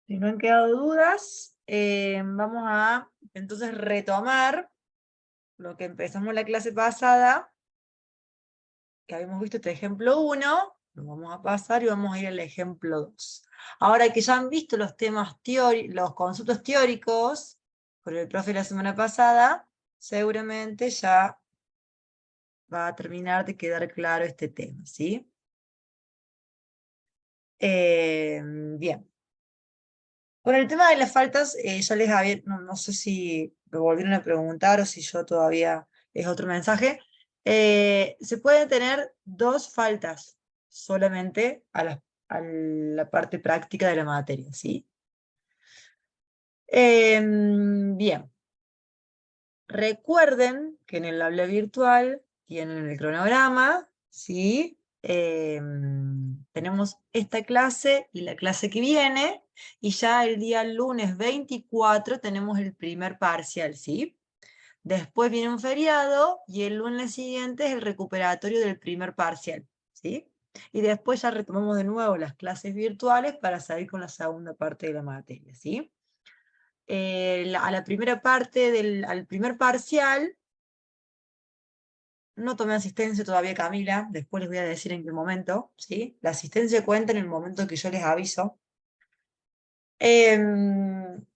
Si no han quedado dudas, vamos a entonces retomar lo que empezamos la clase pasada, que habíamos visto este ejemplo 1, lo vamos a pasar y vamos a ir al ejemplo 2. Ahora que ya han visto los temas los conceptos teóricos por el profe la semana pasada, seguramente ya va a terminar de quedar claro este tema, ¿sí? Bien. Con el tema de las faltas, ya les había, no sé si me volvieron a preguntar o si yo todavía es otro mensaje. Se pueden tener 2 faltas solamente a la parte práctica de la materia, ¿sí? Bien. Recuerden que en el aula virtual tienen el cronograma, ¿sí? Tenemos esta clase y la clase que viene, y ya el día lunes 24 tenemos el primer parcial, ¿sí? Después viene un feriado y el lunes siguiente es el recuperatorio del primer parcial, ¿sí? Y después ya retomamos de nuevo las clases virtuales para seguir con la segunda parte de la materia, ¿sí? A la primera parte al primer parcial, no tomé asistencia todavía, Camila, después les voy a decir en qué momento, ¿sí? La asistencia cuenta en el momento que yo les aviso. En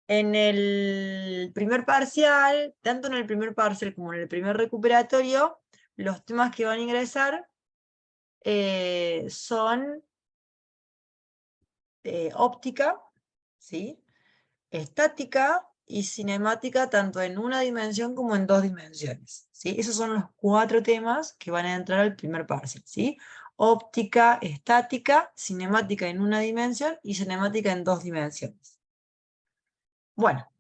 el primer parcial, tanto en el primer parcial como en el primer recuperatorio, los temas que van a ingresar son óptica, ¿sí? Estática y cinemática, tanto en una dimensión como en 2 dimensiones, ¿sí? Esos son los 4 temas que van a entrar al primer parcial, ¿sí? Óptica, estática, cinemática en una dimensión y cinemática en 2 dimensiones. Bueno,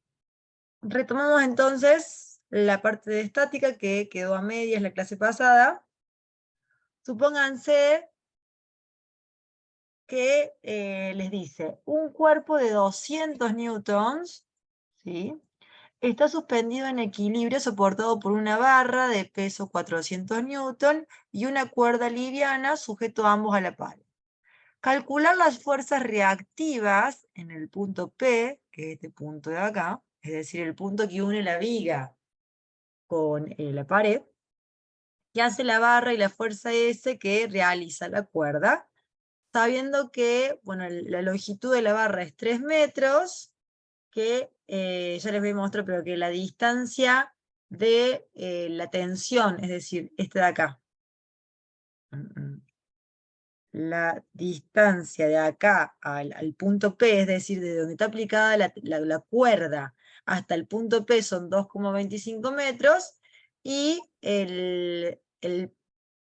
retomamos entonces la parte de estática que quedó a medias la clase pasada. Supónganse que les dice un cuerpo de 200 newtons, ¿sí? Está suspendido en equilibrio soportado por una barra de peso 400 newton y una cuerda liviana sujeto ambos a la pared. Calcular las fuerzas reactivas en el punto P, que es este punto de acá, es decir, el punto que une la viga con la pared, que hace la barra y la fuerza S que realiza la cuerda, sabiendo que, bueno, la longitud de la barra es 3 metros, que ya les voy a mostrar, pero que la distancia de la tensión, es decir, esta de acá, la distancia de acá al punto P, es decir, de donde está aplicada la cuerda hasta el punto P son 2,25 metros, y el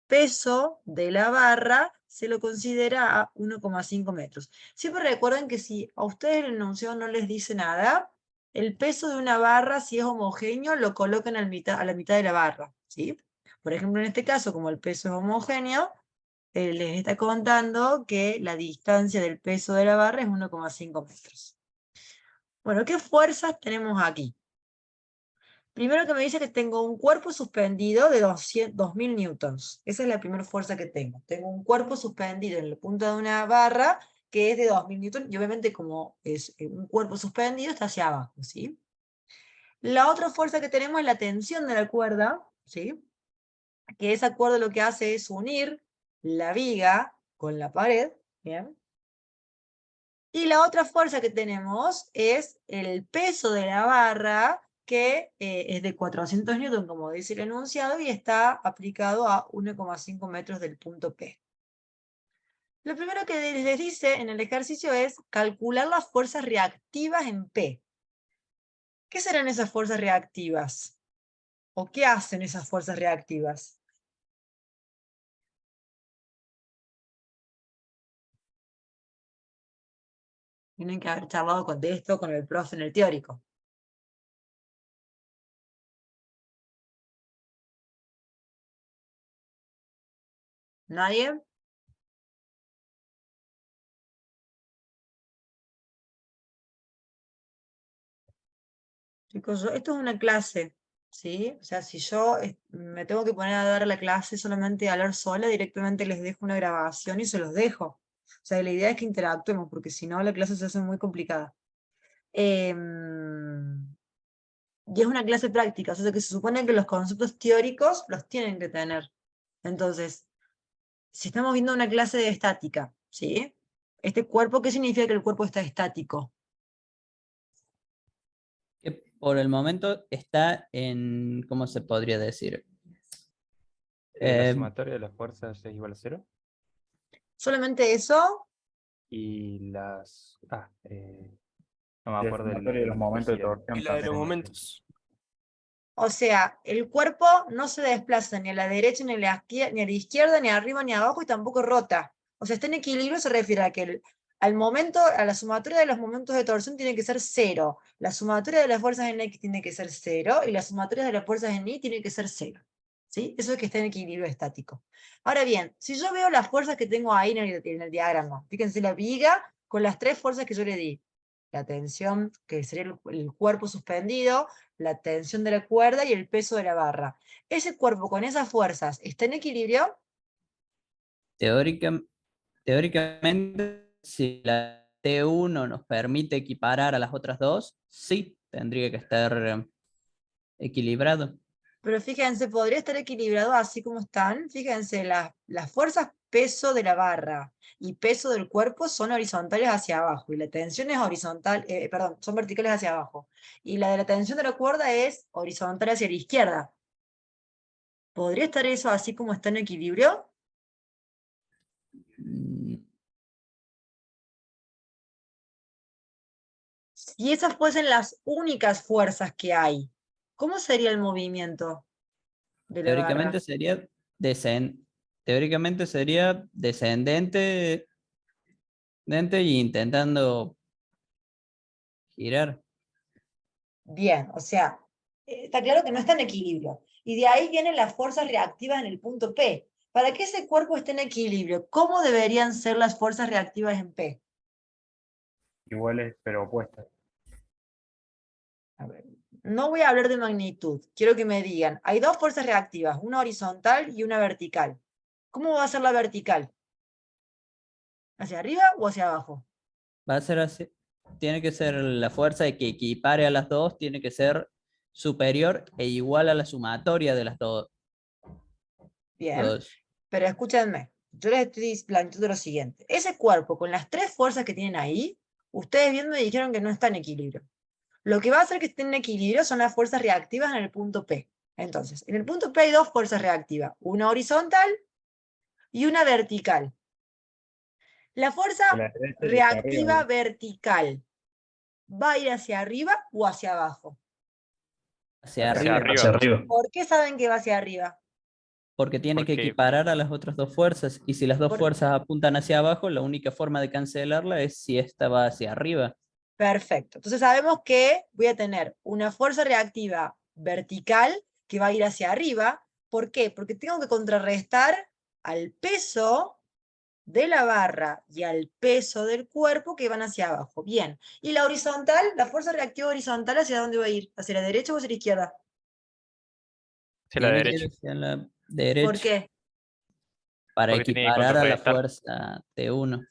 peso de la barra se lo considera a 1,5 metros. Siempre recuerden que si a ustedes el enunciado no les dice nada, el peso de una barra, si es homogéneo, lo colocan a la mitad de la barra, ¿sí? Por ejemplo, en este caso, como el peso es homogéneo, les está contando que la distancia del peso de la barra es 1,5 metros. Bueno, ¿qué fuerzas tenemos aquí? Primero que me dice que tengo un cuerpo suspendido de 2000 newtons. Esa es la primera fuerza que tengo. Tengo un cuerpo suspendido en la punta de una barra que es de 2000 newtons, y obviamente como es un cuerpo suspendido está hacia abajo, ¿sí? La otra fuerza que tenemos es la tensión de la cuerda, ¿sí? Que esa cuerda lo que hace es unir la viga con la pared, ¿bien? Y la otra fuerza que tenemos es el peso de la barra, que es de 400 newton, como dice el enunciado, y está aplicado a 1,5 metros del punto P. Lo primero que les dice en el ejercicio es calcular las fuerzas reactivas en P. ¿Qué serán esas fuerzas reactivas? ¿O qué hacen esas fuerzas reactivas? Tienen que haber charlado de esto con el profe en el teórico. ¿Nadie? Chicos, esto es una clase, ¿sí? O sea, si yo me tengo que poner a dar la clase solamente a hablar sola, directamente les dejo una grabación y se los dejo. O sea, la idea es que interactuemos, porque si no la clase se hace muy complicada. Y es una clase práctica, o sea que se supone que los conceptos teóricos los tienen que tener. Entonces, si estamos viendo una clase de estática, ¿sí? Este cuerpo, ¿qué significa que el cuerpo está estático? Que por el momento está en, ¿cómo se podría decir? La sumatoria de las fuerzas es igual a 0. ¿Solamente eso? Y las... no me La acuerdo sumatoria de los momentos de torsión. Y la de los también. momentos. O sea, el cuerpo no se desplaza ni a la derecha, ni a la izquierda, ni arriba, ni abajo, y tampoco rota. O sea, está en equilibrio, se refiere a que al momento, a la sumatoria de los momentos de torsión tiene que ser 0. La sumatoria de las fuerzas en X tiene que ser 0, y la sumatoria de las fuerzas en Y tiene que ser 0. ¿Sí? Eso es que está en equilibrio estático. Ahora bien, si yo veo las fuerzas que tengo ahí en el diagrama, fíjense la viga con las 3 fuerzas que yo le di. La tensión, que sería el cuerpo suspendido, la tensión de la cuerda y el peso de la barra. ¿Ese cuerpo con esas fuerzas está en equilibrio? Teóricamente, si la T1 nos permite equiparar a las otras dos, sí, tendría que estar equilibrado. Pero fíjense, podría estar equilibrado así como están. Fíjense, las fuerzas peso de la barra y peso del cuerpo son horizontales hacia abajo, y la tensión es horizontal, perdón, son verticales hacia abajo. Y la de la tensión de la cuerda es horizontal hacia la izquierda. ¿Podría estar eso así como está en equilibrio? Mm, Si esas fuesen las únicas fuerzas que hay, ¿cómo sería el movimiento de la barra? Teóricamente sería descendente y intentando girar. Bien, o sea, está claro que no está en equilibrio. Y de ahí vienen las fuerzas reactivas en el punto P. Para que ese cuerpo esté en equilibrio, ¿cómo deberían ser las fuerzas reactivas en P? Iguales, pero opuestas. A ver, no voy a hablar de magnitud, quiero que me digan, hay dos fuerzas reactivas, una horizontal y una vertical. ¿Cómo va a ser la vertical? ¿Hacia arriba o hacia abajo? Va a ser así. Tiene que ser la fuerza de que equipare a las dos, tiene que ser superior e igual a la sumatoria de las dos. Bien, pero escúchenme, yo les estoy planteando lo siguiente. Ese cuerpo, con las 3 fuerzas que tienen ahí, ustedes viendo me dijeron que no está en equilibrio. Lo que va a hacer que estén en equilibrio son las fuerzas reactivas en el punto P. Entonces, en el punto P hay dos fuerzas reactivas, una horizontal y una vertical. La fuerza De la derecha y hacia reactiva arriba. vertical, ¿va a ir hacia arriba o hacia abajo? Hacia Hacia arriba, arriba. ¿Por qué saben que va hacia arriba? porque tiene que Porque- equiparar a las otras dos fuerzas. Y si las dos Por- fuerzas apuntan hacia abajo, la única forma de cancelarla es si esta va hacia arriba. Perfecto. Entonces sabemos que voy a tener una fuerza reactiva vertical que va a ir hacia arriba. ¿Por qué? Porque tengo que contrarrestar al peso de la barra y al peso del cuerpo que van hacia abajo. Bien. ¿Y la horizontal? ¿La fuerza reactiva horizontal hacia dónde va a ir? ¿Hacia la derecha o hacia la izquierda? hacia la Tiene que ir derecha. hacia la ¿Por derecha qué? para Porque tiene que equiparar a la contrarrestar. fuerza T1.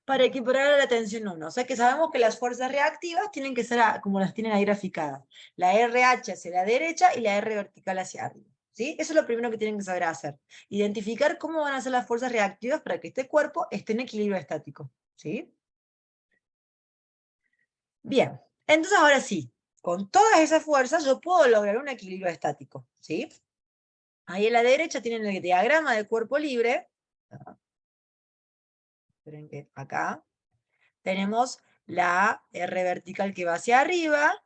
Para equiparar a la tensión 1. O sea que sabemos que las fuerzas reactivas tienen que ser como las tienen ahí graficadas. La RH hacia la derecha y la R vertical hacia arriba. ¿Sí? Eso es lo primero que tienen que saber hacer. Identificar cómo van a ser las fuerzas reactivas para que este cuerpo esté en equilibrio estático. ¿Sí? Bien, entonces ahora sí, con todas esas fuerzas yo puedo lograr un equilibrio estático. ¿Sí? Ahí a la derecha tienen el diagrama del cuerpo libre. Esperen que acá tenemos la R vertical que va hacia arriba,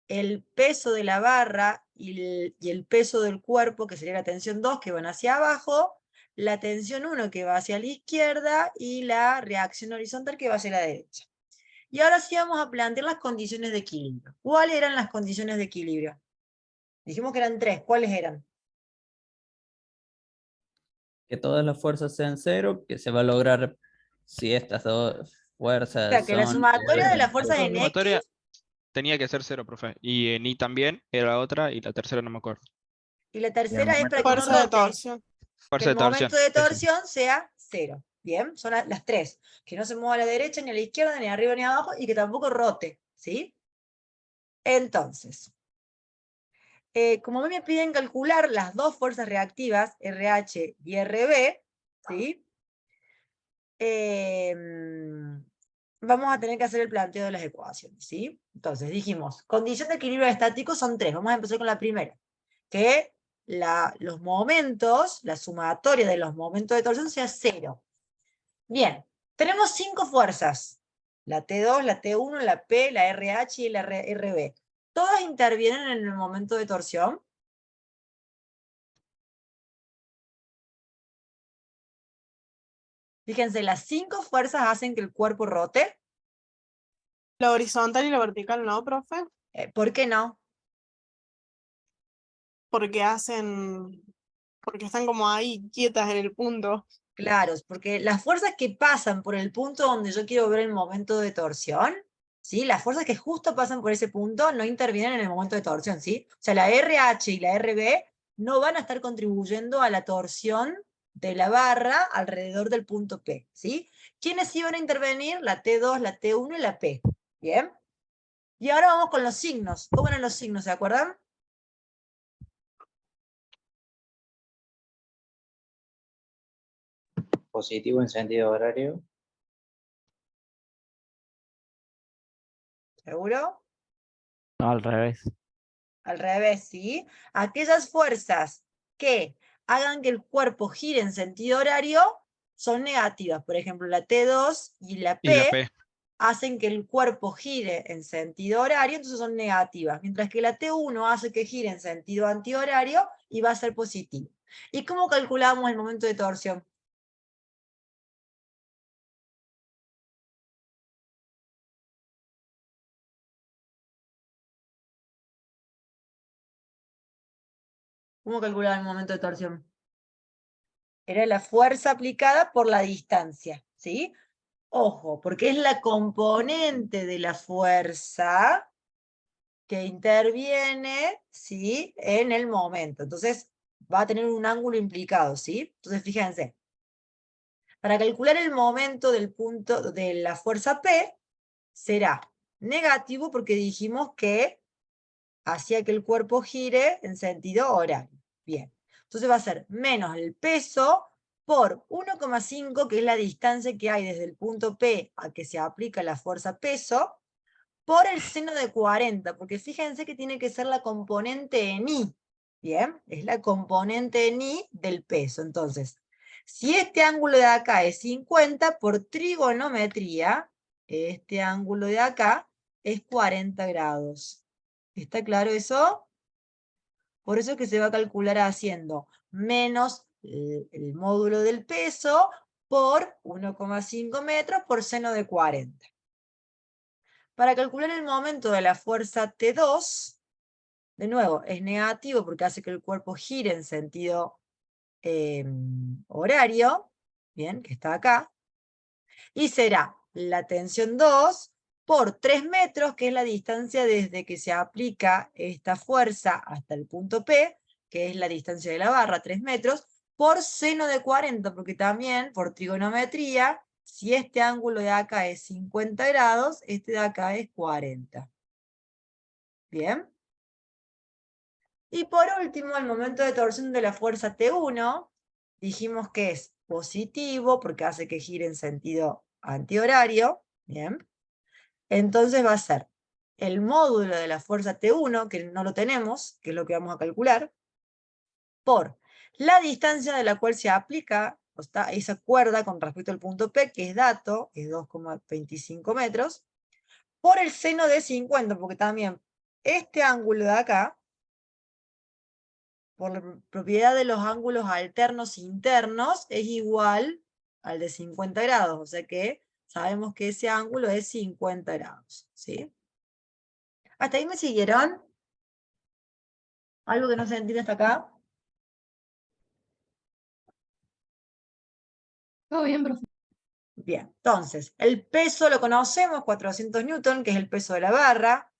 el peso de la barra y el peso del cuerpo, que sería la tensión 2, que van hacia abajo, la tensión 1 que va hacia la izquierda y la reacción horizontal que va hacia la derecha. Y ahora sí vamos a plantear las condiciones de equilibrio. ¿Cuáles eran las condiciones de equilibrio? Dijimos que eran 3. ¿Cuáles eran? Que todas las fuerzas sean cero, que se va a lograr si estas dos O fuerzas sea, que la son sumatoria de las iguales. fuerzas La en sumatoria X tenía que ser 0, profe. Y en Y también era otra y la tercera no me acuerdo. y la Y en el tercera es momento para que no de Fuerza de rote, torsión. que Fuerza el de torsión. momento de Eso. torsión sea 0. Bien, son las tres. Que no se mueva a la derecha, ni a la izquierda, ni arriba, ni abajo, y que tampoco rote, ¿sí? Entonces, como me piden calcular las dos fuerzas reactivas, RH y RB, ¿sí? Vamos a tener que hacer el planteo de las ecuaciones, ¿sí? Entonces, dijimos, condición de equilibrio estático son tres. Vamos a empezar con la primera. Que los momentos, la sumatoria de los momentos de torsión sea 0. Bien, tenemos 5 fuerzas. La T2, la T1, la P, la RH y la RB. ¿Todas intervienen en el momento de torsión? Fíjense, las 5 fuerzas hacen que el cuerpo rote. La horizontal y la vertical no, profe, ¿Por qué no? porque están como ahí quietas en el punto. Claro, porque las fuerzas que pasan por el punto donde yo quiero ver el momento de torsión, ¿sí? Las fuerzas que justo pasan por ese punto no intervienen en el momento de torsión, ¿sí? O sea, la RH y la RB no van a estar contribuyendo a la torsión de la barra alrededor del punto P, ¿sí? ¿Quiénes iban a intervenir? La T2, la T1 y la P. ¿Bien? Y ahora vamos con los signos. ¿Cómo eran los signos? ¿Se acuerdan? Positivo en sentido horario. ¿Seguro? No, al revés. Al revés, ¿sí? Aquellas fuerzas que hagan que el cuerpo gire en sentido horario son negativas. Por ejemplo, la T2 y la Y la P P. hacen que el cuerpo gire en sentido horario, entonces son negativas. Mientras que la T1 hace que gire en sentido antihorario y va a ser positivo. ¿Y cómo calculamos el momento de torsión? ¿Cómo calculamos el momento de torsión? Era la fuerza aplicada por la distancia, ¿sí? Ojo, porque es la componente de la fuerza que interviene, ¿sí? En el momento. Entonces, va a tener un ángulo implicado, ¿sí? Entonces, fíjense. Para calcular el momento del punto de la fuerza P, será negativo porque dijimos que hacía que el cuerpo gire en sentido horario. Bien. Entonces va a ser menos el peso por 1,5, que es la distancia que hay desde el punto P a que se aplica la fuerza peso, por el seno de 40, porque fíjense que tiene que ser la componente en I. Bien, es la componente en I del peso. Entonces, si este ángulo de acá es 50, por trigonometría, este ángulo de acá es 40 grados. ¿Está claro eso? Por eso es que se va a calcular haciendo menos el módulo del peso por 1,5 metros por seno de 40. Para calcular el momento de la fuerza T2, de nuevo, es negativo porque hace que el cuerpo gire en sentido horario, bien, que está acá, y será la tensión 2 por 3 metros, que es la distancia desde que se aplica esta fuerza hasta el punto P, que es la distancia de la barra, 3 metros, por seno de 40, porque también, por trigonometría, si este ángulo de acá es 50 grados, este de acá es 40. ¿Bien? Y por último, el momento de torsión de la fuerza T1, dijimos que es positivo, porque hace que gire en sentido antihorario. ¿Bien? Entonces va a ser el módulo de la fuerza T1, que no lo tenemos, que es lo que vamos a calcular, por la distancia de la cual se aplica esa cuerda con respecto al punto P, que es dato, es 2,25 metros, por el seno de 50, porque también este ángulo de acá, por la propiedad de los ángulos alternos internos, es igual al de 50 grados, o sea que sabemos que ese ángulo es 50 grados, ¿sí? ¿Hasta ahí me siguieron? ¿Algo que no se entiende hasta acá? Todo bien, profe. Bien, entonces, el peso lo conocemos, 400 newton, que es el peso de la barra.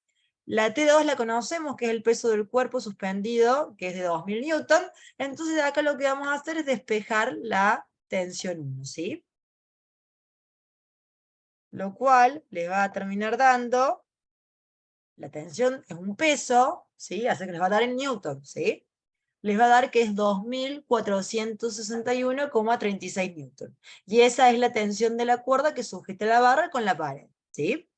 La T2 la conocemos, que es el peso del cuerpo suspendido, que es de 2000 newton. Entonces acá lo que vamos a hacer es despejar la tensión 1, ¿sí? lo cual les va a terminar dando, la tensión es un peso, ¿sí? Así que les va a dar en newton, ¿sí? Les va a dar que es 2461,36 newton. Y esa es la tensión de la cuerda que sujeta la barra con la pared, ¿sí?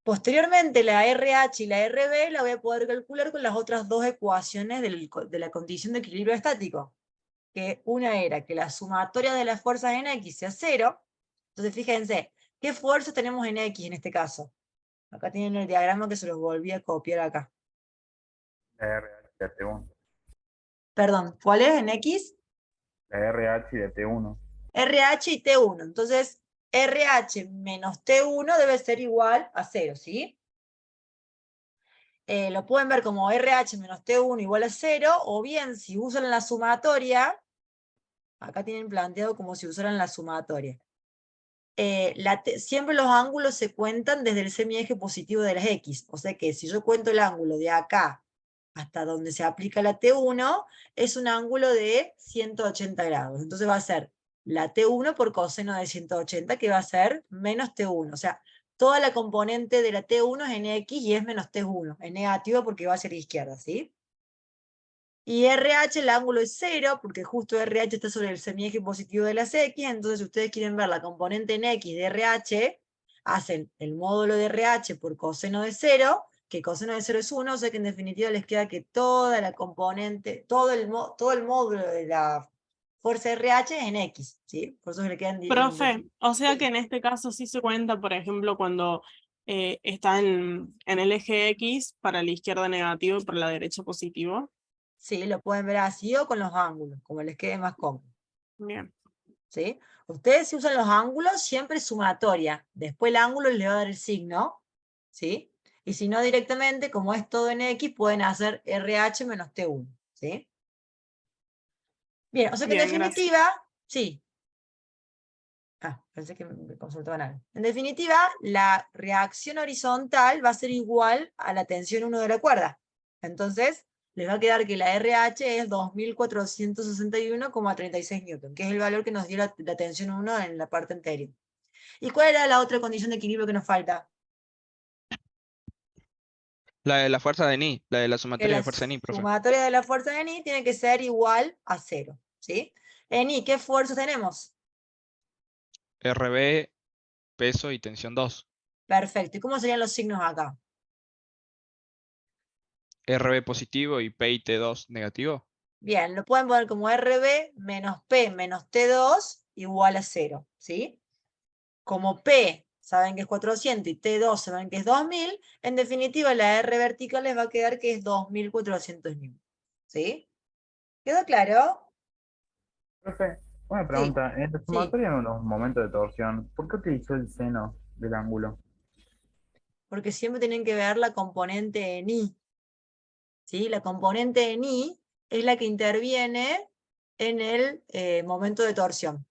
Posteriormente, la RH y la RB la voy a poder calcular con las otras dos ecuaciones de la condición de equilibrio estático. Que una era que la sumatoria de las fuerzas en X sea 0. Entonces, fíjense, ¿qué fuerzas tenemos en X en este caso? Acá tienen el diagrama que se los volví a copiar acá. La RH de T1. Perdón, ¿cuál es en X? La RH de T1. RH y T1. Entonces, RH menos T1 debe ser igual a 0, ¿sí? Lo pueden ver como RH menos T1 igual a 0, o bien si usan la sumatoria, acá tienen planteado como si usaran la sumatoria. Siempre los ángulos se cuentan desde el semieje positivo de las X, o sea que si yo cuento el ángulo de acá hasta donde se aplica la T1, es un ángulo de 180 grados, entonces va a ser la T1 por coseno de 180, que va a ser menos T1, o sea, toda la componente de la T1 es en X y es menos T1, es negativo porque va hacia la izquierda, ¿sí? Y RH, el ángulo es 0, porque justo RH está sobre el semieje positivo de las X, entonces si ustedes quieren ver la componente en X de RH, hacen el módulo de RH por coseno de 0, que coseno de 0 es 1, o sea que en definitiva les queda que toda la componente, todo el módulo de la fuerza RH es en X, ¿sí? Por eso le quedan... Profe, o sea que en este caso sí se cuenta, por ejemplo, cuando está en el eje X, para la izquierda negativo y para la derecha positivo. Sí, lo pueden ver así o con los ángulos, como les quede más cómodo. Bien. ¿Sí? Ustedes si usan los ángulos, siempre sumatoria. Después el ángulo les va a dar el signo, ¿sí? Y si no directamente, como es todo en X, pueden hacer RH menos T1, ¿sí? Bien, o sea que en Bien, gracias. definitiva, sí. Pensé que me consultaban algo. En definitiva, la reacción horizontal va a ser igual a la tensión 1 de la cuerda. Entonces, les va a quedar que la RH es 2461,36 newton, que es el valor que nos dio la tensión 1 en la parte anterior. ¿Y cuál era la otra condición de equilibrio que nos falta? La de la fuerza de Ni, la de la Que sumatoria la de fuerza de Ni, profe. sumatoria de la fuerza de Ni tiene que ser igual a 0, ¿sí? En Ni, ¿qué fuerzas tenemos? RB, peso y tensión 2. Perfecto. ¿Y cómo serían los signos acá? RB positivo y P y T2 negativo. Bien, lo pueden poner como RB menos P menos T2 igual a 0, ¿sí? Como P saben que es 400 y T2 saben que es 2000, en definitiva la R vertical les va a quedar que es 2400 newton, ¿sí? ¿Quedó claro? Profe, una pregunta. En la sumatoria en unos momentos de torsión, ¿por qué utilizó el seno del ángulo? Porque siempre tienen que ver la componente en I, ¿sí? La componente en I es la que interviene en el momento de torsión,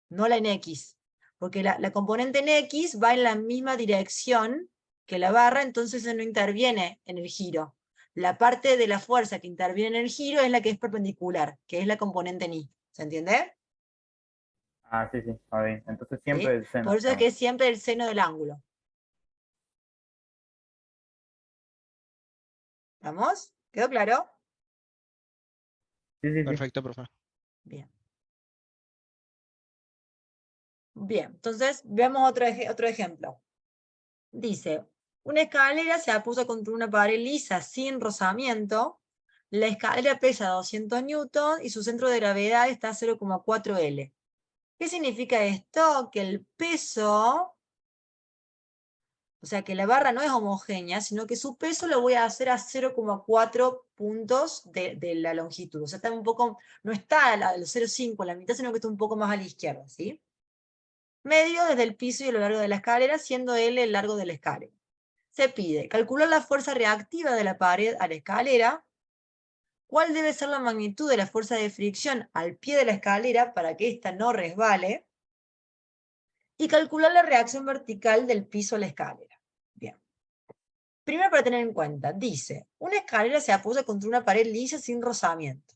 no la en X. Porque la componente en X va en la misma dirección que la barra, entonces no interviene en el giro. La parte de la fuerza que interviene en el giro es la que es perpendicular, que es la componente en I. ¿Se entiende? Ah, sí, sí, está bien. Entonces ¿Sí? siempre el seno. Por eso es que es siempre el seno del ángulo. ¿Estamos? ¿Quedó claro? Sí, sí, sí. Perfecto, profe. Bien. Bien, entonces veamos otro ejemplo. Dice, una escalera se apoya contra una pared lisa sin rozamiento. La escalera pesa 200 newtons y su centro de gravedad está a 0,4 L. ¿Qué significa esto? Que el peso, o sea que la barra no es homogénea, sino que su peso lo voy a hacer a 0,4 puntos de la longitud. O sea, está un poco, no está a los 0,5 a la mitad, sino que está un poco más a la izquierda, ¿sí? Medio desde el piso y a lo largo de la escalera, siendo L el largo de la escalera. Se pide calcular la fuerza reactiva de la pared a la escalera, cuál debe ser la magnitud de la fuerza de fricción al pie de la escalera para que ésta no resbale, y calcular la reacción vertical del piso a la escalera. Bien. Primero para tener en cuenta, dice, una escalera se apoya contra una pared lisa sin rozamiento.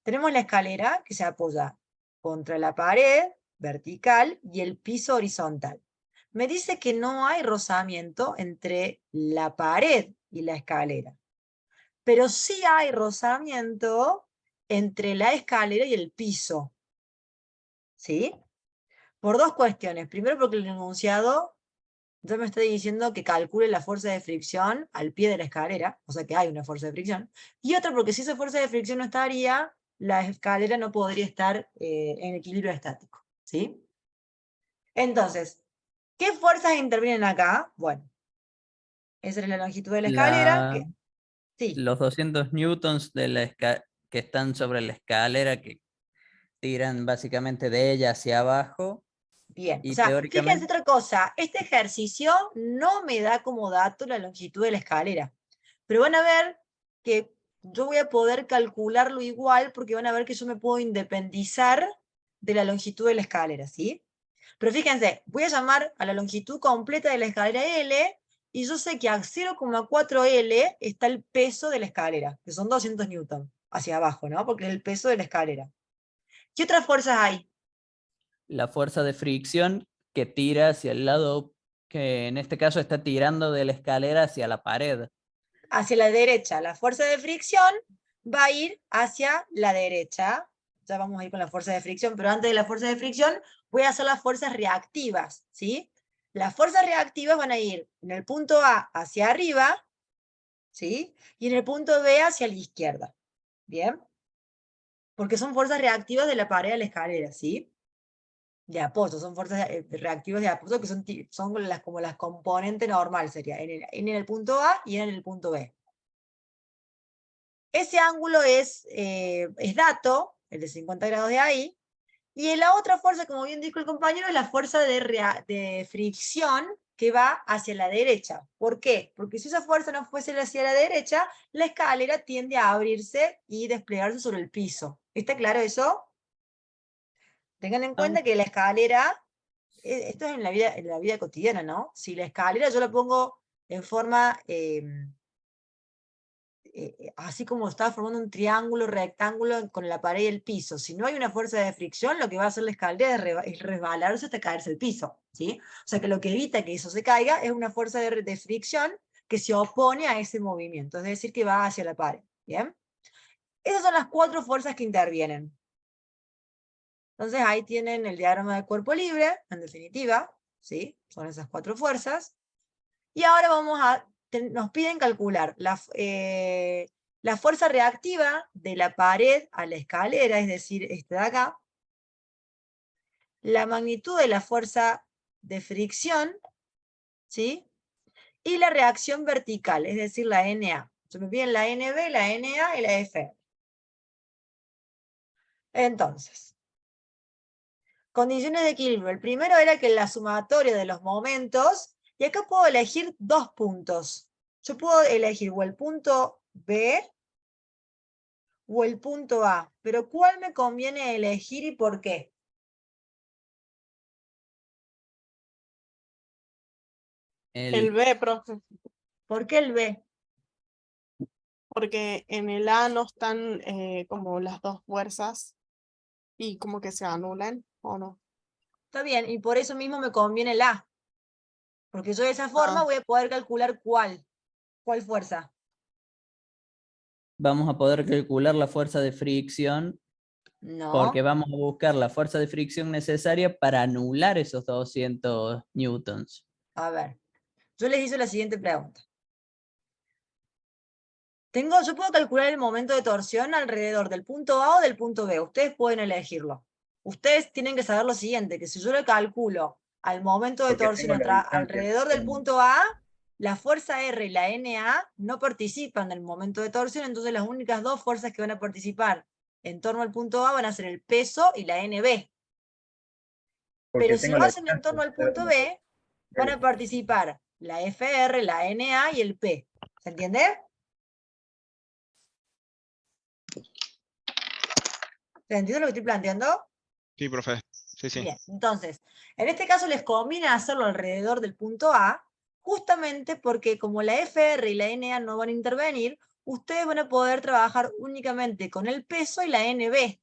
Tenemos la escalera que se apoya contra la pared, vertical y el piso horizontal. Me dice que no hay rozamiento entre la pared y la escalera. Pero sí hay rozamiento entre la escalera y el piso. ¿Sí? Por dos cuestiones. Primero, porque el enunciado ya me está diciendo que calcule la fuerza de fricción al pie de la escalera, o sea que hay una fuerza de fricción. Y otro, porque si esa fuerza de fricción no estaría, la escalera no podría estar en equilibrio estático. ¿Sí? Entonces, ¿qué fuerzas intervienen acá? Bueno, esa es la longitud de la escalera. Sí, Los 200 newtons que están sobre la escalera que tiran básicamente de ella hacia abajo. bien. Y O sea, fíjense teóricamente, otra cosa. Este ejercicio no me da como dato la longitud de la escalera. Pero van a ver que yo voy a poder calcularlo igual porque van a ver que yo me puedo independizar de la longitud de la escalera, ¿sí? Pero fíjense, voy a llamar a la longitud completa de la escalera L y yo sé que a 0,4 L está el peso de la escalera, que son 200 newton, hacia abajo, ¿no? Porque es el peso de la escalera. ¿Qué otras fuerzas hay? la fuerza de fricción que tira hacia el lado, que en este caso está tirando de la escalera hacia la pared. Hacia la derecha. La fuerza de fricción va a ir hacia la derecha. Ya vamos a ir con la fuerza de fricción, pero antes de la fuerza de fricción voy a hacer las fuerzas reactivas, ¿sí? Las fuerzas reactivas van a ir en el punto A hacia arriba, ¿sí? Y en el punto B hacia la izquierda, ¿bien? Porque son fuerzas reactivas de la pared de la escalera, ¿sí? De apoyo, son fuerzas reactivas de apoyo que son como las componentes normal, sería en el punto A y en el punto B. Ese ángulo es dato, el de 50 grados de ahí, y la otra fuerza, como bien dijo el compañero, es la fuerza de fricción que va hacia la derecha. ¿Por qué? Porque si esa fuerza no fuese hacia la derecha, la escalera tiende a abrirse y desplegarse sobre el piso. ¿Está claro eso? Tengan en cuenta que la escalera, esto es en la vida cotidiana, ¿no? Si la escalera yo la pongo en forma así como está formando un triángulo, rectángulo con la pared y el piso. Si no hay una fuerza de fricción, lo que va a hacer la escalera es resbalarse hasta caerse el piso, ¿sí? O sea que lo que evita que eso se caiga es una fuerza de fricción que se opone a ese movimiento, es decir, que va hacia la pared, ¿bien? Esas son las 4 fuerzas que intervienen. Entonces ahí tienen el diagrama de cuerpo libre, en definitiva, ¿sí? Son esas 4 fuerzas. Y ahora nos piden calcular la fuerza reactiva de la pared a la escalera, es decir, este de acá, la magnitud de la fuerza de fricción, ¿sí? Y la reacción vertical, es decir, la NA. Se me piden la NB, la NA y la F. Entonces, condiciones de equilibrio. El primero era que la sumatoria de los momentos, y acá puedo elegir 2 puntos. Yo puedo elegir o el punto B o el punto A, pero ¿cuál me conviene elegir y por qué? El B, profe, ¿Por qué el B? porque en el A no están como las dos fuerzas y como que se anulan, ¿o no? Está bien, y por eso mismo me conviene el A, porque yo de esa forma Ah. voy a poder calcular cuál fuerza. Vamos a poder calcular la fuerza de fricción No, porque vamos a buscar la fuerza de fricción necesaria para anular esos 200 newtons. a ver, yo les hice la siguiente pregunta. Yo puedo calcular el momento de torsión alrededor del punto A o del punto B. Ustedes pueden elegirlo. Ustedes tienen que saber lo siguiente, que si yo le calculo al momento de Porque torsión tengo la distancia alrededor del con- punto A, la fuerza R y la NA no participan del momento de torsión, entonces las únicas 2 fuerzas que van a participar en torno al punto A van a ser el peso y la NB. porque Pero si tengo lo la hacen en distancia torno al punto interna. B, van a participar la FR, la NA y el P. ¿Se entiende? ¿Se entiende lo que estoy planteando? Sí, profe. Sí, sí. Bien, entonces, en este caso les conviene hacerlo alrededor del punto A, justamente porque como la FR y la NA no van a intervenir, ustedes van a poder trabajar únicamente con el peso y la NB.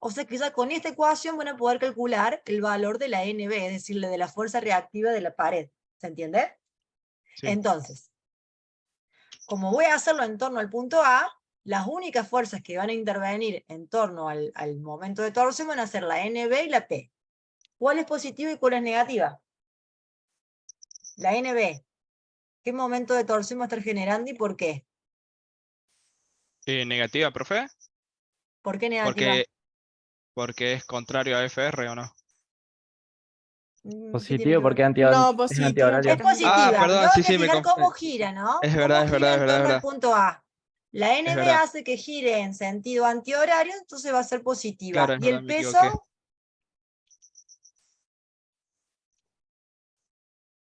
O sea que ya con esta ecuación van a poder calcular el valor de la NB, es decir, de la fuerza reactiva de la pared. ¿Se entiende? Sí. Entonces, como voy a hacerlo en torno al punto A, las únicas fuerzas que van a intervenir en torno al momento de torsión van a ser la NB y la P. ¿Cuál es positiva y cuál es negativa? La NB. ¿Qué momento de torsión va a estar generando y por qué? Negativa, profe, ¿Por qué negativa? porque es contrario a FR, ¿o no? ¿Qué tiene que Positivo ver? porque No, es positivo. antihorario. Es positiva. perdón, Tengo sí, que sí, me fijar confundí. cómo gira, ¿no? Es Cómo verdad, es gira verdad, es en verdad, es torno al verdad. punto A. La Es NB verdad. hace que gire en sentido antihorario, entonces va a ser positiva. Claro, es Y verdad, el me equivoqué. peso,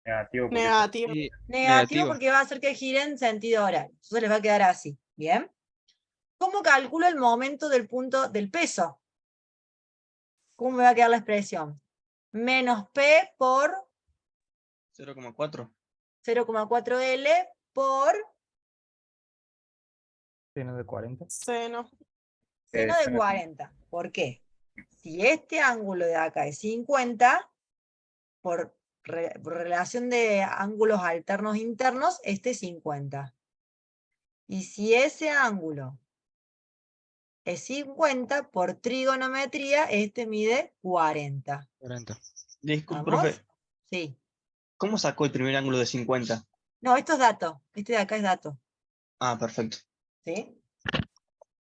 Negativo porque Negativo. Y negativo porque va a hacer que gire en sentido horario. Entonces les va a quedar así. ¿Bien? ¿Cómo calculo el momento del punto del peso? ¿Cómo me va a quedar la expresión? Menos P por 0,4. 0,4 L por seno de 40. Seno. seno de 40. ¿Por qué? Si este ángulo de acá es 50, por relación de ángulos alternos internos, este es 50. Y si ese ángulo es 50, por trigonometría, este mide 40. 40. Disculpe, ¿Vamos? profe, Sí. ¿cómo sacó el primer ángulo de 50? No, esto es dato. Este de acá es dato. Ah, perfecto. ¿Sí?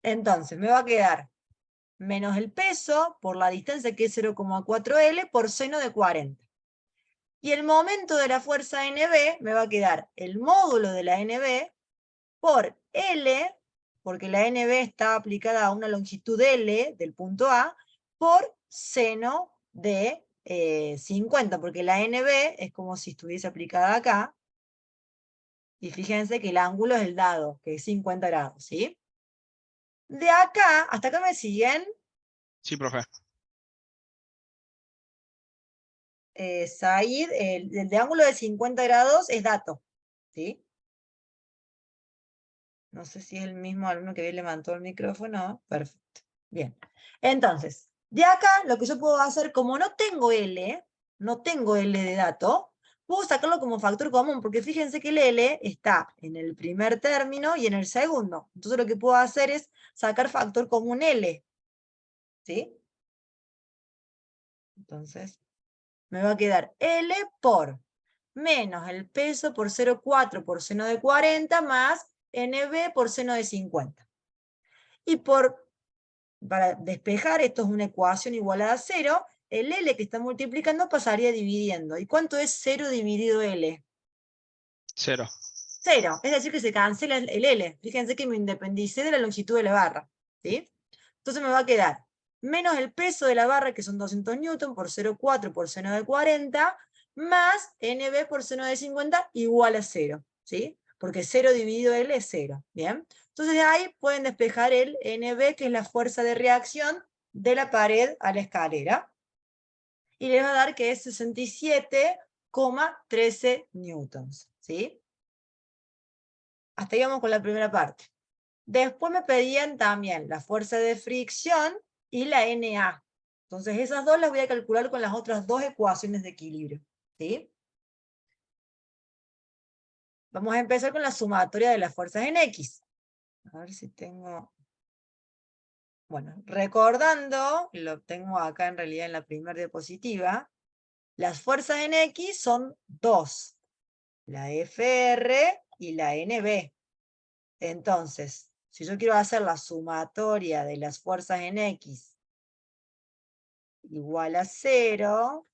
Entonces, me va a quedar menos el peso por la distancia que es 0,4 L por seno de 40. Y el momento de la fuerza NB me va a quedar el módulo de la NB por L, porque la NB está aplicada a una longitud L del punto A, por seno de 50, porque la NB es como si estuviese aplicada acá, y fíjense que el ángulo es el dado, que es 50 grados, ¿sí? De acá, hasta acá me siguen, sí, profe. Said, el de ángulo de 50 grados es dato, ¿sí? No sé si es el mismo alumno que levantó el micrófono. Perfecto. Bien. Entonces, de acá lo que yo puedo hacer, como no tengo L de dato, puedo sacarlo como factor común, porque fíjense que el L está en el primer término y en el segundo. Entonces lo que puedo hacer es sacar factor común L. ¿Sí? Entonces, me va a quedar L por menos el peso por 0,4 por seno de 40 más NB por seno de 50. Y para despejar, esto es una ecuación igualada a 0, el L que está multiplicando pasaría dividiendo. ¿Y cuánto es 0 dividido L? 0. 0, es decir que se cancela el L. Fíjense que me independicé de la longitud de la barra. ¿Sí? Entonces me va a quedar menos el peso de la barra, que son 200 newton, por 0,4 por seno de 40, más NB por seno de 50 igual a 0. ¿Sí? Porque 0 dividido L es 0. ¿Bien? Entonces de ahí pueden despejar el NB, que es la fuerza de reacción de la pared a la escalera. Y les va a dar que es 67,13 newtons. ¿Sí? Hasta ahí vamos con la primera parte. Después me pedían también la fuerza de fricción y la NA. Entonces esas dos las voy a calcular con las otras dos ecuaciones de equilibrio. ¿Sí? Vamos a empezar con la sumatoria de las fuerzas en X. A ver si tengo... Bueno, recordando, lo tengo acá en realidad en la primera diapositiva, las fuerzas en X son dos, la FR y la NB. Entonces, si yo quiero hacer la sumatoria de las fuerzas en X igual a 0,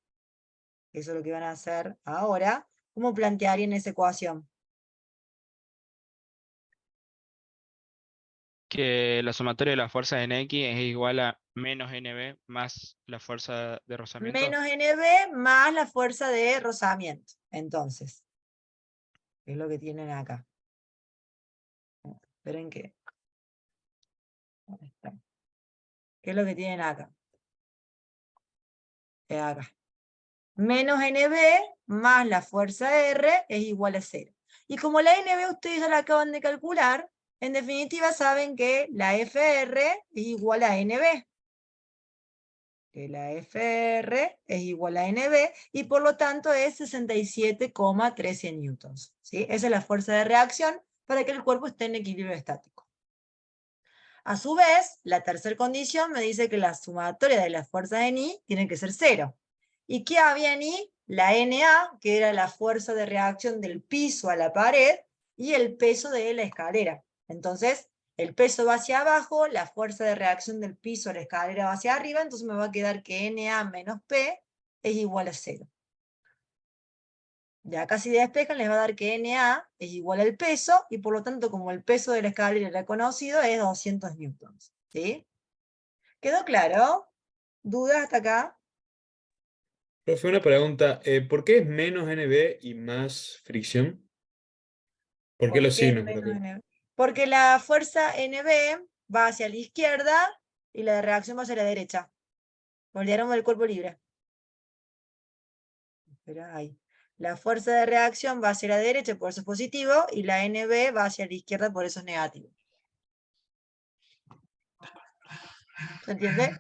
eso es lo que van a hacer ahora, ¿cómo plantearían esa ecuación? Que la sumatoria de las fuerzas en X es igual a menos NB más la fuerza de rozamiento. Menos NB más la fuerza de rozamiento. Entonces, ¿qué es lo que tienen acá? Esperen que... ¿Qué es lo que tienen acá? Acá. Menos NB más la fuerza R es igual a 0. Y como la NB ustedes ya la acaban de calcular, en definitiva saben que la FR es igual a NB. que la FR es igual a NB, y por lo tanto es 67,13 newtons, ¿sí? Esa es la fuerza de reacción para que el cuerpo esté en equilibrio estático. A su vez, la tercera condición me dice que la sumatoria de las fuerzas en I tiene que ser 0. ¿Y qué había en I? La NA, que era la fuerza de reacción del piso a la pared, y el peso de la escalera. Entonces, el peso va hacia abajo, la fuerza de reacción del piso a la escalera va hacia arriba, entonces me va a quedar que NA menos P es igual a 0. Ya casi despejan, les va a dar que NA es igual al peso, y por lo tanto, como el peso de la escalera era conocido, es 200 newtons. ¿Sí? ¿Quedó claro? ¿Dudas hasta acá? Profe, una pregunta. ¿Por qué es menos NB y más fricción? ¿Por qué ¿Por los qué signos? menos NB? Porque la fuerza NB va hacia la izquierda y la de reacción va hacia la derecha. Por el diagrama del cuerpo libre. Espera, ahí. La fuerza de reacción va hacia la derecha, por eso es positivo, y la NB va hacia la izquierda, por eso es negativo. ¿Se entiende?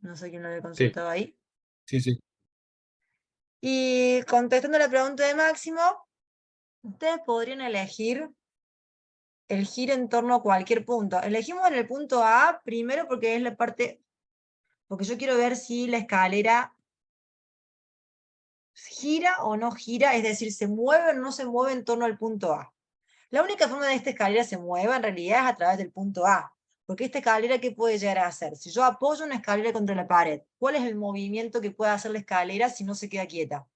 No sé quién lo había consultado ahí. Sí, sí. Y contestando la pregunta de Máximo, ustedes podrían elegir el giro en torno a cualquier punto. Elegimos en el punto A, primero porque es la parte, porque yo quiero ver si la escalera gira o no gira, es decir, se mueve o no se mueve en torno al punto A. La única forma de que esta escalera se mueva en realidad es a través del punto A, porque esta escalera, ¿qué puede llegar a hacer? Si yo apoyo una escalera contra la pared, ¿cuál es el movimiento que puede hacer la escalera si no se queda quieta?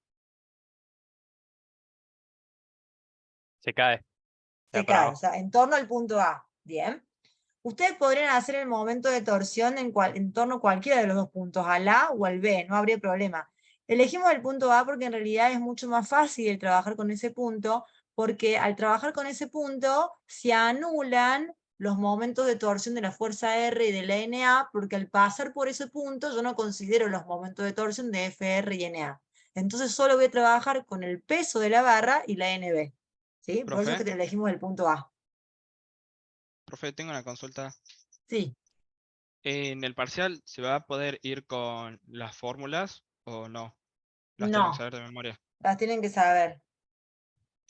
Se cae. Se para cae, o abajo. sea, en torno al punto A. Bien. Ustedes podrían hacer el momento de torsión en torno a cualquiera de los dos puntos, al A o al B, no habría problema. Elegimos el punto A porque en realidad es mucho más fácil el trabajar con ese punto, porque al trabajar con ese punto se anulan los momentos de torsión de la fuerza R y de la NA, porque al pasar por ese punto yo no considero los momentos de torsión de FR y NA. Entonces solo voy a trabajar con el peso de la barra y la NB. ¿Sí? Por eso es Profe, que elegimos el punto A. profe, tengo una consulta. Sí. ¿En el parcial se va a poder ir con las fórmulas o no? Las tengo que No, saber de memoria. las tienen que saber.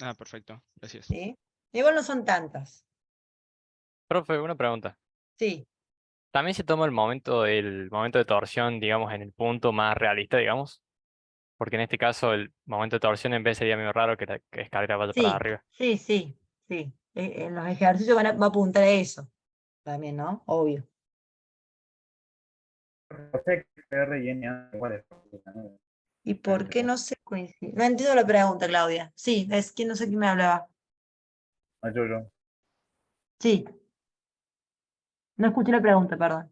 Ah, perfecto. Gracias. ¿Sí? Igual no son tantas. Profe, una pregunta. Sí. ¿También se toma el momento de torsión, digamos, en el punto más realista, digamos? Porque en este caso el momento de torsión en vez sería medio raro que la escalera vaya para Sí, arriba. sí, sí, sí. En los ejercicios va a apuntar a eso. También, ¿no? Obvio. FR y NA iguales. ¿Y por qué no se coincide? No entiendo la pregunta, Claudia. Sí, es que no sé quién me hablaba. Ah, yo. Sí. No escuché la pregunta, perdón.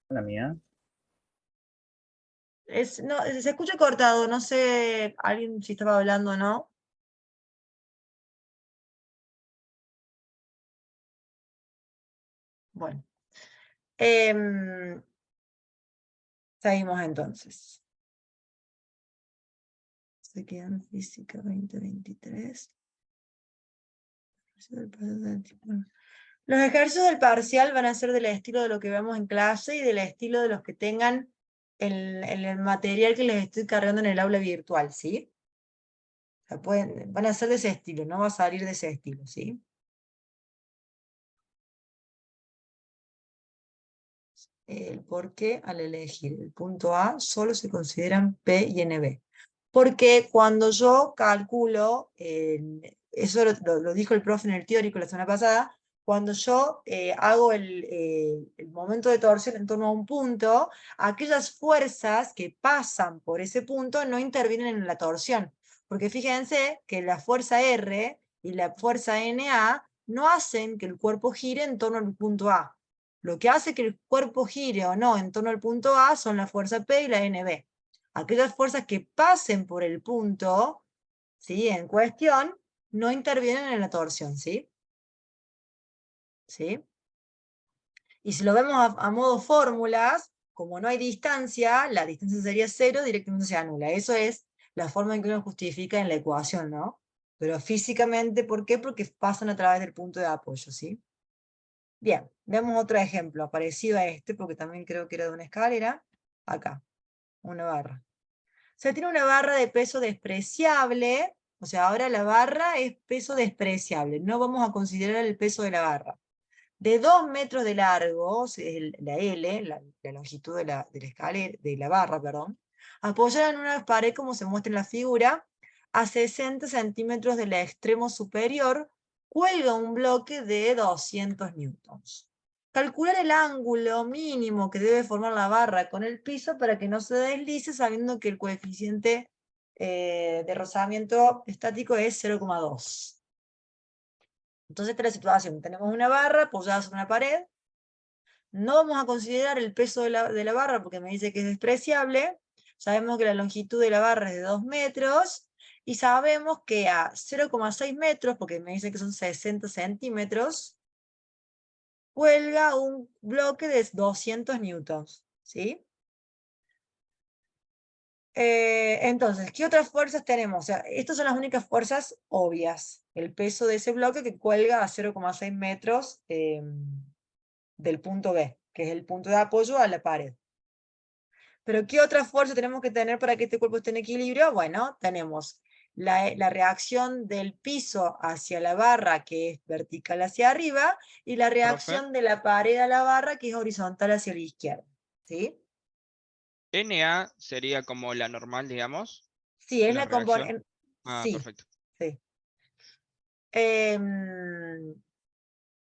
La mía. No, se escucha cortado, no sé alguien si estaba hablando o no. Bueno. Seguimos entonces. Se quedan física 2023. Los ejercicios del parcial van a ser del estilo de lo que vemos en clase y del estilo de los que tengan el material que les estoy cargando en el aula virtual, ¿sí? O sea, van a ser de ese estilo, no va a salir de ese estilo, ¿sí? El por qué al elegir el punto A solo se consideran P y NB. Porque cuando yo calculo, eso lo dijo el profe en el teórico la semana pasada, cuando yo hago el momento de torsión en torno a un punto, aquellas fuerzas que pasan por ese punto no intervienen en la torsión. Porque fíjense que la fuerza R y la fuerza NA no hacen que el cuerpo gire en torno al punto A. Lo que hace que el cuerpo gire o no en torno al punto A son la fuerza P y la NB. Aquellas fuerzas que pasen por el punto, ¿sí?, en cuestión, no intervienen en la torsión, ¿sí? ¿Sí? Y si lo vemos a modo fórmulas, como no hay distancia, la distancia sería 0, directamente se anula. Eso es la forma en que uno justifica en la ecuación, ¿no? Pero físicamente, ¿por qué? Porque pasan a través del punto de apoyo, ¿sí? Bien, veamos otro ejemplo parecido a este, porque también creo que era de una escalera. Acá, una barra. Se tiene una barra de peso despreciable, o sea, ahora la barra es peso despreciable, no vamos a considerar el peso de la barra. De 2 metros de largo, la L, la longitud de la escalera, de la barra, perdón, apoyada en una pared como se muestra en la figura, a 60 centímetros del extremo superior, cuelga un bloque de 200 newtons. Calcular el ángulo mínimo que debe formar la barra con el piso para que no se deslice, sabiendo que el coeficiente de rozamiento estático es 0,2. Entonces esta es la situación. Tenemos una barra apoyada sobre una pared. No vamos a considerar el peso de la barra porque me dice que es despreciable. Sabemos que la longitud de la barra es de 2 metros. Y sabemos que a 0,6 metros, porque me dice que son 60 centímetros, cuelga un bloque de 200 newtons. ¿Sí? Entonces, ¿qué otras fuerzas tenemos? O sea, estas son las únicas fuerzas obvias. El peso de ese bloque que cuelga a 0,6 metros del punto B, que es el punto de apoyo a la pared. Pero ¿qué otra fuerza tenemos que tener para que este cuerpo esté en equilibrio? Bueno, tenemos la reacción del piso hacia la barra, que es vertical hacia arriba, y la reacción de la pared a la barra, que es horizontal hacia la izquierda. ¿Sí? NA sería como la normal, digamos. Sí, es la la componente. reacción. Ah, Sí, perfecto. sí.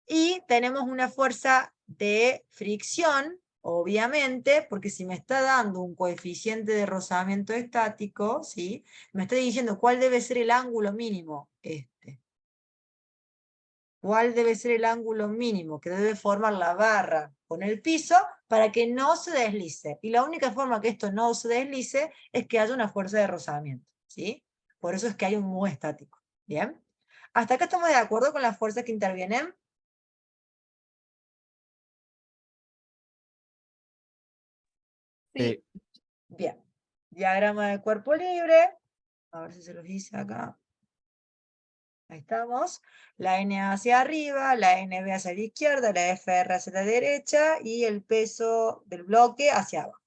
Y tenemos una fuerza de fricción, obviamente, porque si me está dando un coeficiente de rozamiento estático, ¿sí? Me está diciendo cuál debe ser el ángulo mínimo, este. ¿Cuál debe ser el ángulo mínimo que debe formar la barra con el piso para que no se deslice? Y la única forma que esto no se deslice es que haya una fuerza de rozamiento, ¿sí? Por eso es que hay un mu estático, ¿bien? ¿Hasta acá estamos de acuerdo con las fuerzas que intervienen? Sí. Bien. Diagrama de cuerpo libre. A ver si se los hice acá. Ahí estamos. La N hacia arriba, la NB hacia la izquierda, la FR hacia la derecha y el peso del bloque hacia abajo.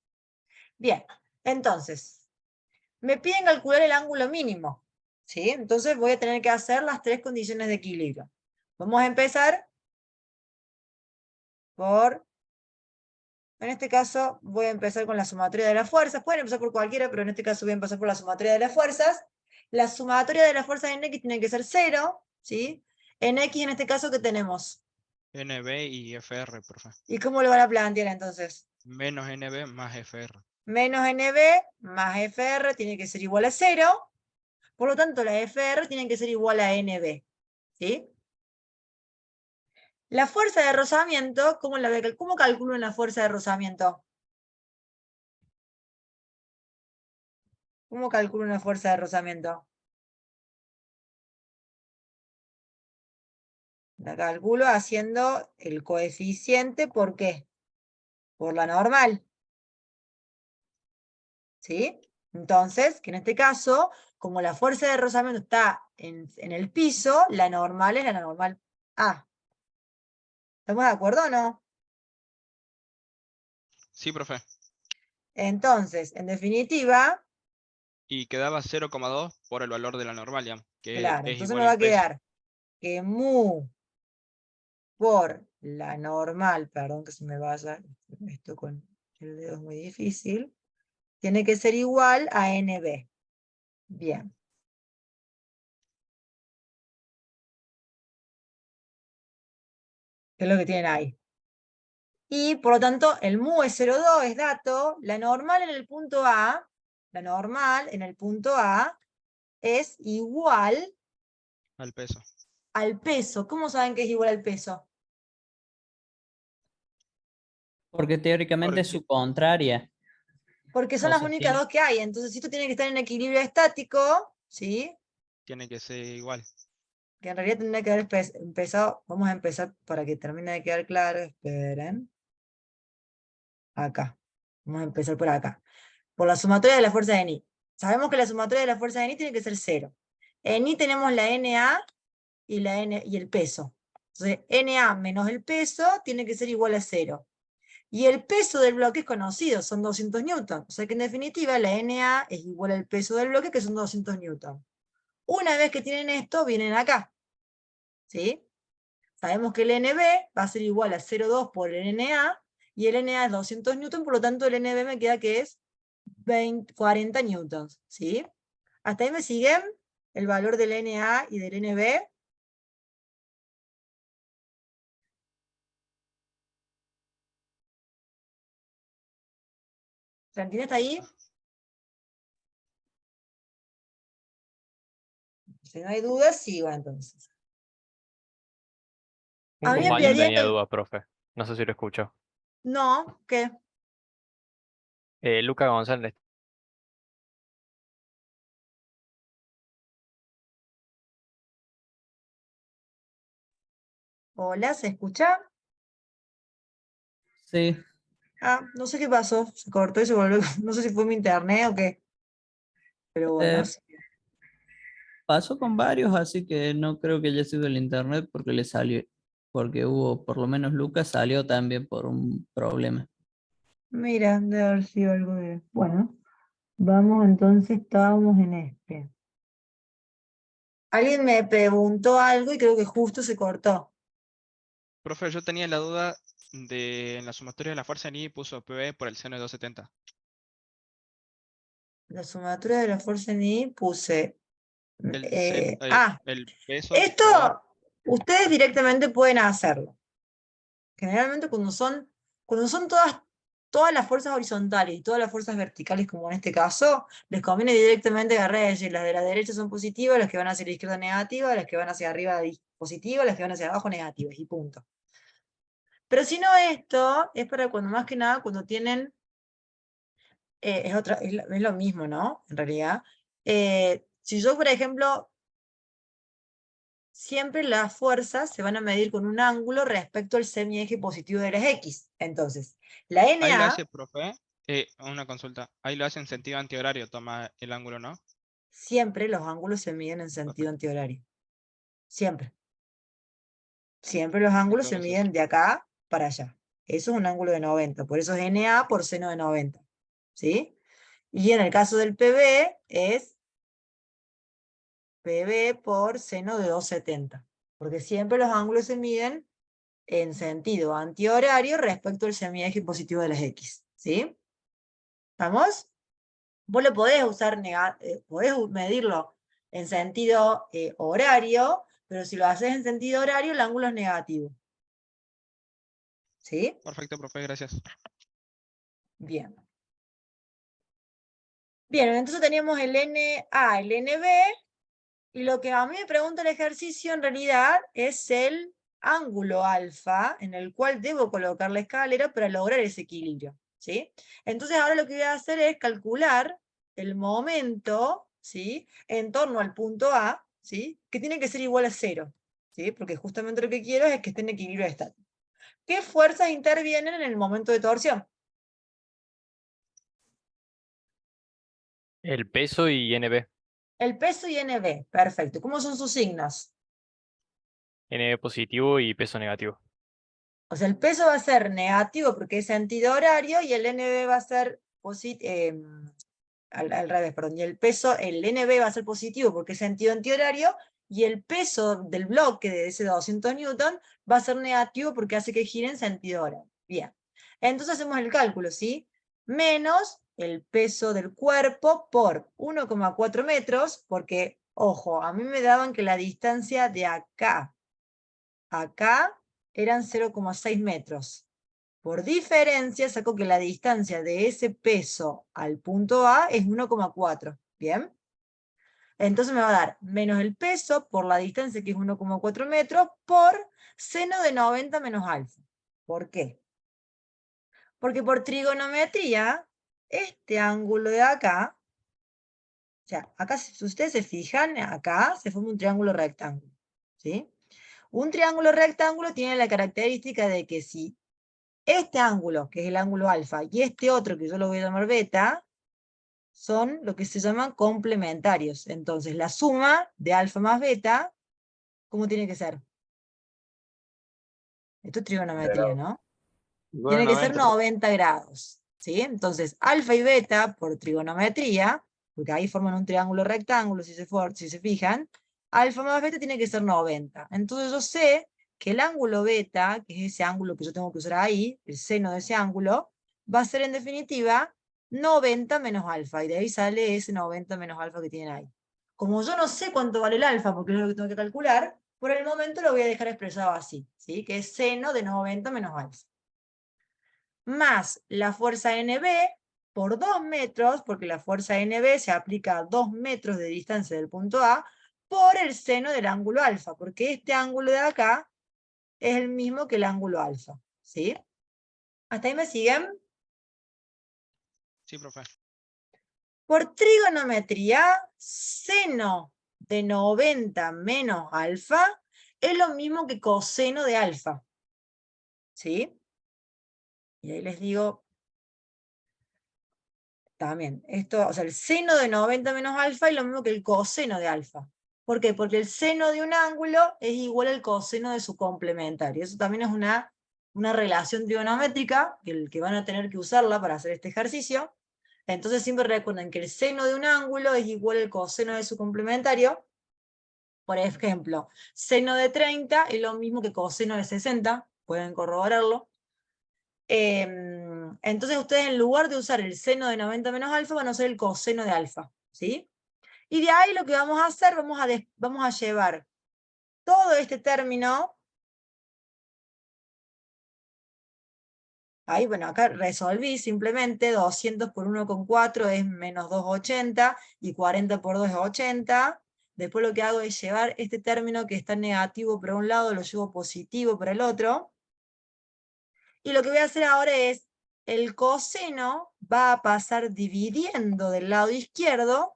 Bien. Entonces, me piden calcular el ángulo mínimo. ¿Sí? Entonces voy a tener que hacer las 3 condiciones de equilibrio. Vamos a empezar por... En este caso voy a empezar con la sumatoria de las fuerzas. Pueden empezar por cualquiera, pero en este caso voy a empezar por la sumatoria de las fuerzas. La sumatoria de las fuerzas en X tiene que ser 0, ¿sí? En X en este caso, ¿qué tenemos? NB y FR, profe. ¿Y cómo lo van a plantear entonces? Menos NB más FR. Menos NB más FR tiene que ser igual a 0. Por lo tanto, la FR tiene que ser igual a NB, ¿sí? La fuerza de rozamiento, ¿cómo calculo la fuerza de rozamiento? ¿Cómo calculo una fuerza de rozamiento? La calculo haciendo el coeficiente, ¿por qué? Por la normal. ¿Sí? Entonces, que en este caso, como la fuerza de rozamiento está en el piso, la normal es la normal A. ¿Estamos de acuerdo o no? Sí, profe. Entonces, en definitiva, Y quedaba 0,2 por el valor de la normal, digamos, que claro, es entonces igual me va el a peso. quedar que mu por la normal, perdón que se me vaya, esto con el dedo es muy difícil, tiene que ser igual a NB. Bien. ¿Qué es lo que tienen ahí? Y por lo tanto, el mu es 0,2, es dato. La normal en el punto A, la normal en el punto A es igual Al peso. al peso. ¿Cómo saben que es igual al peso? Porque teóricamente es su contraria. Porque son O las sea, únicas dos que hay. Entonces, si esto tiene que estar en equilibrio estático, ¿sí? Tiene que ser igual. Que en realidad tendría que haber empezado. Vamos a empezar para que termine de quedar claro. Esperen. Acá. Vamos a empezar por acá. Por la sumatoria de la fuerza de Ni. Sabemos que la sumatoria de la fuerza de Ni tiene que ser 0. En Ni tenemos la NA y el peso. Entonces, NA menos el peso tiene que ser igual a 0. Y el peso del bloque es conocido, son 200 newtons. O sea que en definitiva la NA es igual al peso del bloque, que son 200 newtons. Una vez que tienen esto, vienen acá. ¿Sí? Sabemos que el NB va a ser igual a 0,2 por el NA, y el NA es 200 newtons, por lo tanto el NB me queda que es 40 newtons. ¿Sí? ¿Hasta ahí me siguen? El valor del NA y del NB. ¿Santina está ahí? Si no hay dudas, sigo entonces. Un A mí me compañero pediría tenía que... dudas, profe. No sé si lo escuchó. No, ¿qué? Luca González. Hola, ¿se escucha? Sí, Ah, no sé qué pasó, se cortó y se volvió, no sé si fue mi internet o qué, pero bueno, eh, pasó con varios, así que no creo que haya sido el internet porque le salió, porque hubo, por lo menos Lucas salió también por un problema. mira, debe haber sido algo de... Bueno, vamos entonces, estábamos en este. Alguien me preguntó algo y creo que justo se cortó. Profe, yo tenía la duda de en la sumatoria de la fuerza en I puso PB por el seno de 270. La sumatoria de la fuerza en I puse... El peso esto por... ustedes directamente pueden hacerlo. Generalmente cuando son todas las fuerzas horizontales y todas las fuerzas verticales, como en este caso, les conviene directamente agarrar y decir, las de la derecha son positivas, las que van hacia la izquierda negativas, las que van hacia arriba positivas, las que van hacia abajo negativas, y punto. Pero si no, esto es para cuando más que nada, cuando tienen, es lo mismo, ¿no? En realidad. Si yo, por ejemplo, siempre las fuerzas se van a medir con un ángulo respecto al semieje positivo de las X. Entonces, la Ahí lo NA, hace, profe. Una consulta. Ahí lo hace en sentido antihorario, toma el ángulo, ¿no? siempre los ángulos se miden en sentido Perfecto. antihorario. Siempre. Siempre los ángulos Perfecto, se gracias. miden de acá para allá. Eso es un ángulo de 90. Por eso es NA por seno de 90. ¿Sí? Y en el caso del PB es PB por seno de 270. Porque siempre los ángulos se miden en sentido antihorario respecto al semieje positivo de las X. ¿Sí? ¿Vamos? Vos lo podés usar, podés medirlo en sentido horario, pero si lo haces en sentido horario, el ángulo es negativo. ¿Sí? Perfecto, profe, gracias. Bien. Bien, entonces teníamos el NA, el NB, y lo que a mí me pregunta el ejercicio en realidad es el ángulo alfa en el cual debo colocar la escalera para lograr ese equilibrio. ¿Sí? Entonces ahora lo que voy a hacer es calcular el momento, ¿sí?, en torno al punto A, ¿sí?, que tiene que ser igual a 0, ¿sí?, porque justamente lo que quiero es que esté en equilibrio estático. ¿Qué fuerzas intervienen en el momento de torsión? El peso y NB. El peso y NB, perfecto. ¿Cómo son sus signos? NB positivo y peso negativo. O sea, el peso va a ser negativo porque es sentido horario y el NB va a ser al revés, perdón. Y el NB va a ser positivo porque es sentido antihorario y el peso del bloque de ese 200 newton va a ser negativo porque hace que gire en sentido horario. Bien. Entonces hacemos el cálculo, ¿sí? Menos el peso del cuerpo por 1,4 metros, porque, ojo, a mí me daban que la distancia de acá a acá eran 0,6 metros. Por diferencia, saco que la distancia de ese peso al punto A es 1,4. ¿Bien? Entonces me va a dar menos el peso por la distancia, que es 1,4 metros, por seno de 90 menos alfa. ¿Por qué? Porque por trigonometría, este ángulo de acá, o sea, acá si ustedes se fijan, acá se forma un triángulo rectángulo. ¿Sí? Un triángulo rectángulo tiene la característica de que si este ángulo, que es el ángulo alfa, y este otro, que yo lo voy a llamar beta, son lo que se llaman complementarios. Entonces, la suma de alfa más beta, ¿cómo tiene que ser? Esto es trigonometría, Pero- ¿no? Igual a Tiene que ser 90. 90 grados, ¿sí? Entonces, alfa y beta, por trigonometría, porque ahí forman un triángulo rectángulo, si se fijan, alfa más beta tiene que ser 90. Entonces yo sé que el ángulo beta, que es ese ángulo que yo tengo que usar ahí, el seno de ese ángulo, va a ser en definitiva 90 menos alfa, y de ahí sale ese 90 menos alfa que tienen ahí. Como yo no sé cuánto vale el alfa, porque es lo que tengo que calcular, por el momento lo voy a dejar expresado así, ¿sí? Que es seno de 90 menos alfa. Más la fuerza NB por 2 metros, porque la fuerza NB se aplica a 2 metros de distancia del punto A, por el seno del ángulo alfa, porque este ángulo de acá es el mismo que el ángulo alfa, ¿sí? ¿Hasta ahí me siguen? Sí, profe. Por trigonometría, seno de 90 menos alfa es lo mismo que coseno de alfa, ¿sí? Y ahí les digo también, esto, o sea, el seno de 90 menos alfa es lo mismo que el coseno de alfa. ¿Por qué? Porque el seno de un ángulo es igual al coseno de su complementario. Eso también es una relación trigonométrica, que van a tener que usarla para hacer este ejercicio. Entonces siempre recuerden que el seno de un ángulo es igual al coseno de su complementario. Por ejemplo, seno de 30 es lo mismo que coseno de 60, pueden corroborarlo. Entonces ustedes en lugar de usar el seno de 90 menos alfa, van a usar el coseno de alfa, ¿sí? Y de ahí lo que vamos a hacer, vamos a llevar todo este término. Ahí, bueno, acá resolví simplemente 200 por 1,4 es menos 280, y 40 por 2 es 80. Después lo que hago es llevar este término que está negativo para un lado, lo llevo positivo para el otro. Y lo que voy a hacer ahora es, el coseno va a pasar dividiendo del lado izquierdo,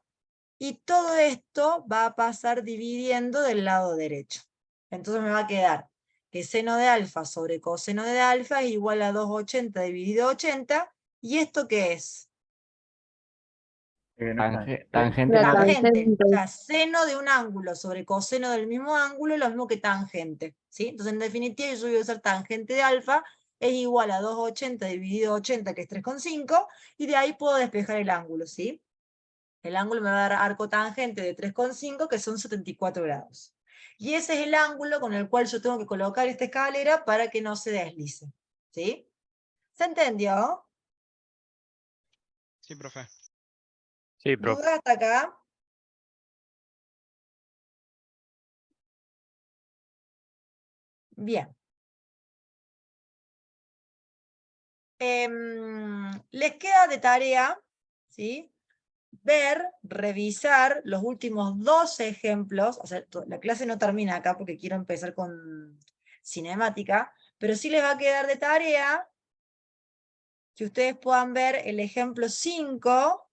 y todo esto va a pasar dividiendo del lado derecho. Entonces me va a quedar que seno de alfa sobre coseno de alfa es igual a 280 dividido 80, ¿y esto qué es? Tangente de La la Tangente. O sea, seno de un ángulo sobre coseno del mismo ángulo es lo mismo que tangente, ¿sí? Entonces, en definitiva, yo voy a usar tangente de alfa, es igual a 280 dividido 80, que es 3,5, y de ahí puedo despejar el ángulo, ¿sí? El ángulo me va a dar arco tangente de 3,5, que son 74 grados. Y ese es el ángulo con el cual yo tengo que colocar esta escalera para que no se deslice, ¿sí? ¿Se entendió? Sí, profe. Sí, profe. ¿Dudas hasta acá? Bien. Les queda de tarea, ¿sí? Ver, revisar los últimos 12 ejemplos. O sea, la clase no termina acá porque quiero empezar con cinemática, pero sí les va a quedar de tarea que ustedes puedan ver el ejemplo 5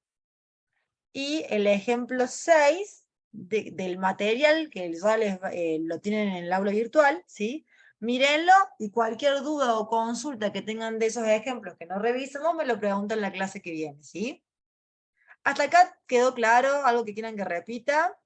y el ejemplo 6 del material que ya lo tienen en el aula virtual, ¿sí? Mírenlo, y cualquier duda o consulta que tengan de esos ejemplos que no revisemos, me lo preguntan en la clase que viene, ¿sí? ¿Hasta acá quedó claro? ¿Algo que quieran que repita?